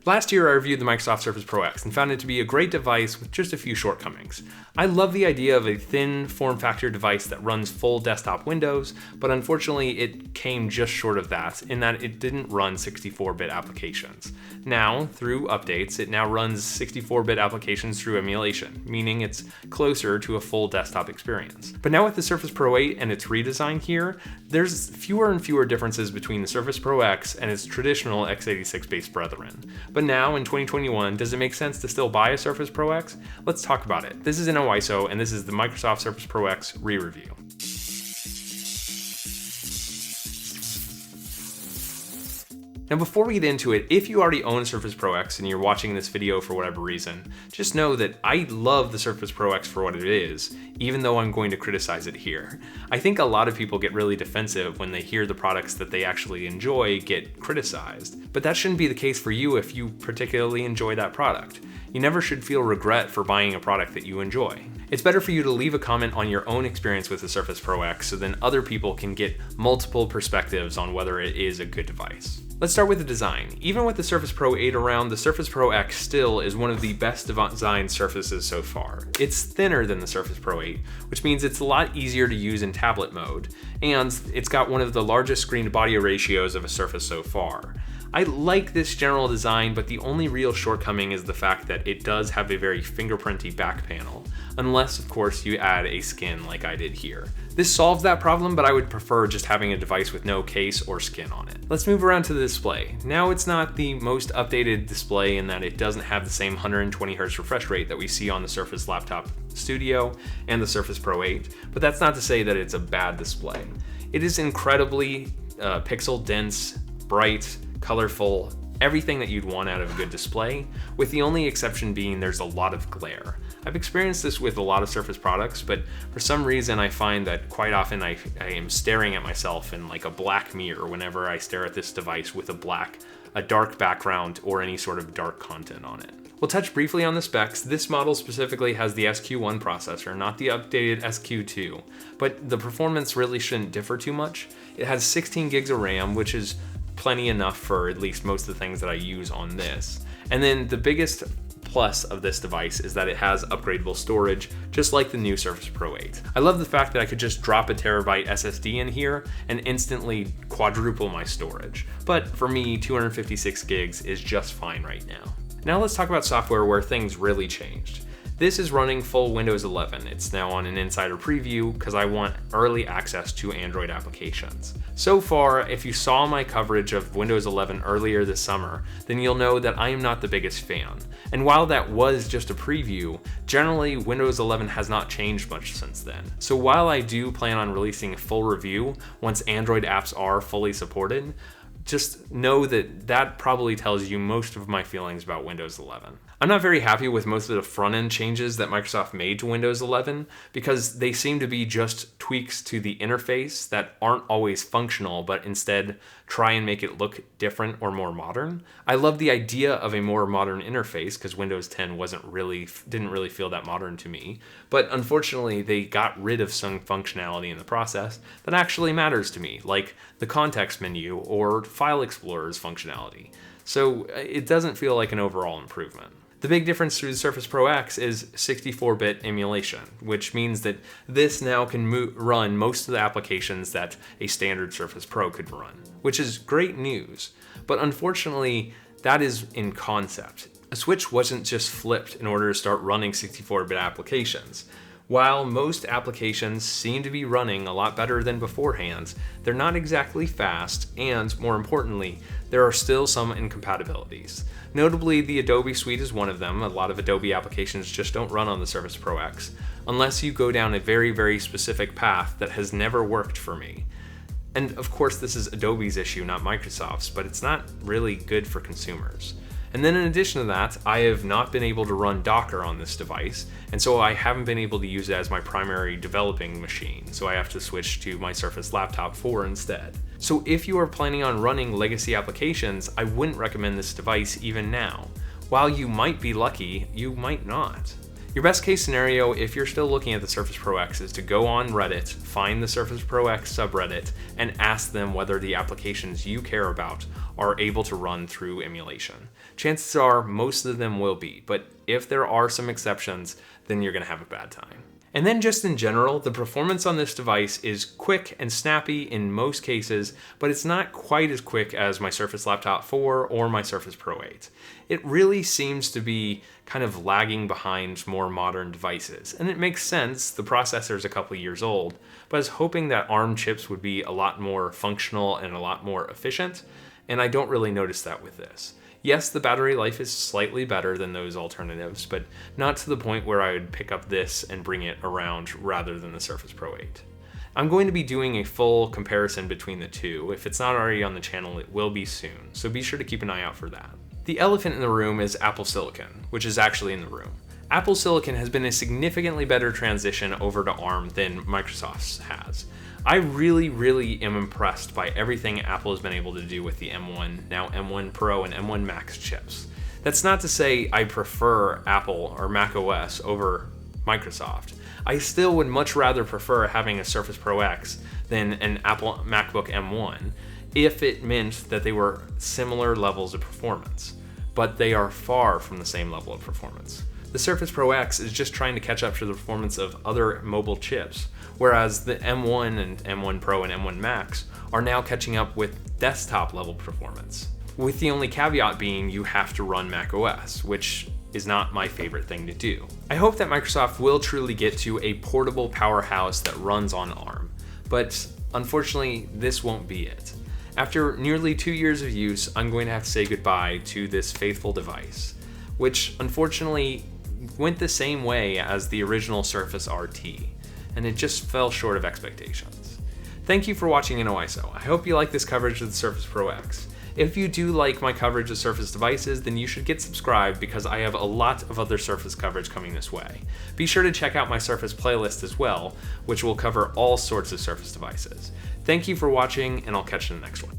Last year I reviewed the Microsoft Surface Pro X and found it to be a great device with just a few shortcomings. I love the idea of a thin form factor device that runs full desktop Windows, but unfortunately it came just short of that in that it didn't run 64-bit applications. Now, through updates, it now runs 64-bit applications through emulation, meaning it's closer to a full desktop experience. But now with the Surface Pro 8 and its redesign here, there's fewer and fewer differences between the Surface Pro X and its traditional x86-based brethren. But now, in 2021, does it make sense to still buy a Surface Pro X? Let's talk about it. This is NOISO, and this is the Microsoft Surface Pro X re-review. Now before we get into it, if you already own a Surface Pro X and you're watching this video for whatever reason, just know that I love the Surface Pro X for what it is, even though I'm going to criticize it here. I think a lot of people get really defensive when they hear the products that they actually enjoy get criticized, but that shouldn't be the case for you if you particularly enjoy that product. You never should feel regret for buying a product that you enjoy. It's better for you to leave a comment on your own experience with the Surface Pro X so then other people can get multiple perspectives on whether it is a good device. Let's start with the design. Even with the Surface Pro 8 around, the Surface Pro X still is one of the best designed Surfaces so far. It's thinner than the Surface Pro 8, which means it's a lot easier to use in tablet mode, and it's got one of the largest screen-to-body ratios of a Surface so far. I like this general design, but the only real shortcoming is the fact that it does have a very fingerprinty back panel, unless of course you add a skin like I did here. This solves that problem, but I would prefer just having a device with no case or skin on it. Let's move around to the display. Now it's not the most updated display in that it doesn't have the same 120Hz refresh rate that we see on the Surface Laptop Studio and the Surface Pro 8, but that's not to say that it's a bad display. It is incredibly pixel dense, bright, colorful, everything that you'd want out of a good display, with the only exception being there's a lot of glare. I've experienced this with a lot of Surface products, but for some reason I find that quite often I am staring at myself in like a black mirror whenever I stare at this device with a dark background or any sort of dark content on it. We'll touch briefly on the specs. This model specifically has the SQ1 processor, not the updated SQ2, but the performance really shouldn't differ too much. It has 16 gigs of RAM, which is plenty enough for at least most of the things that I use on this. And then the biggest plus of this device is that it has upgradable storage, just like the new Surface Pro 8. I love the fact that I could just drop a terabyte SSD in here and instantly quadruple my storage. But for me, 256 gigs is just fine right now. Now let's talk about software where things really changed. This is running full Windows 11. It's now on an insider preview because I want early access to Android applications. So far, if you saw my coverage of Windows 11 earlier this summer, then you'll know that I am not the biggest fan. And while that was just a preview, generally Windows 11 has not changed much since then. So while I do plan on releasing a full review once Android apps are fully supported, just know that that probably tells you most of my feelings about Windows 11. I'm not very happy with most of the front-end changes that Microsoft made to Windows 11 because they seem to be just tweaks to the interface that aren't always functional, but instead try and make it look different or more modern. I love the idea of a more modern interface because Windows 10 didn't really feel that modern to me, but unfortunately they got rid of some functionality in the process that actually matters to me, like the context menu or File Explorer's functionality. So it doesn't feel like an overall improvement. The big difference through the Surface Pro X is 64-bit emulation, which means that this now can run most of the applications that a standard Surface Pro could run, which is great news. But unfortunately, that is in concept. A switch wasn't just flipped in order to start running 64-bit applications. While most applications seem to be running a lot better than beforehand, they're not exactly fast, and more importantly, there are still some incompatibilities. Notably, the Adobe suite is one of them. A lot of Adobe applications just don't run on the Surface Pro X, unless you go down a very, very specific path that has never worked for me. And of course, this is Adobe's issue, not Microsoft's, but it's not really good for consumers. And then in addition to that, I have not been able to run Docker on this device, and so I haven't been able to use it as my primary developing machine, so I have to switch to my Surface Laptop 4 instead. So if you are planning on running legacy applications, I wouldn't recommend this device even now. While you might be lucky, you might not. Your best case scenario, if you're still looking at the Surface Pro X, is to go on Reddit, find the Surface Pro X subreddit, and ask them whether the applications you care about are able to run through emulation. Chances are most of them will be, but if there are some exceptions, then you're going to have a bad time. And then just in general, the performance on this device is quick and snappy in most cases, but it's not quite as quick as my Surface Laptop 4 or my Surface Pro 8. It really seems to be kind of lagging behind more modern devices. And it makes sense, the processor is a couple years old, but I was hoping that ARM chips would be a lot more functional and a lot more efficient, and I don't really notice that with this. Yes, the battery life is slightly better than those alternatives, but not to the point where I would pick up this and bring it around rather than the Surface Pro 8. I'm going to be doing a full comparison between the two. If it's not already on the channel, it will be soon, so be sure to keep an eye out for that. The elephant in the room is Apple Silicon, which is actually in the room. Apple Silicon has been a significantly better transition over to ARM than Microsoft's has. I really am impressed by everything Apple has been able to do with the M1, now M1 Pro and M1 Max chips. That's not to say I prefer Apple or macOS over Microsoft. I still would much rather prefer having a Surface Pro X than an Apple MacBook M1 if it meant that they were similar levels of performance, but they are far from the same level of performance. The Surface Pro X is just trying to catch up to the performance of other mobile chips, whereas the M1 and M1 Pro and M1 Max are now catching up with desktop level performance, with the only caveat being you have to run macOS, which is not my favorite thing to do. I hope that Microsoft will truly get to a portable powerhouse that runs on ARM, but unfortunately this won't be it. After nearly 2 years of use, I'm going to have to say goodbye to this faithful device, which unfortunately went the same way as the original Surface RT, and it just fell short of expectations. Thank you for watching InnoISO. I hope you like this coverage of the Surface Pro X. If you do like my coverage of Surface devices, then you should get subscribed because I have a lot of other Surface coverage coming this way. Be sure to check out my Surface playlist as well, which will cover all sorts of Surface devices. Thank you for watching, and I'll catch you in the next one.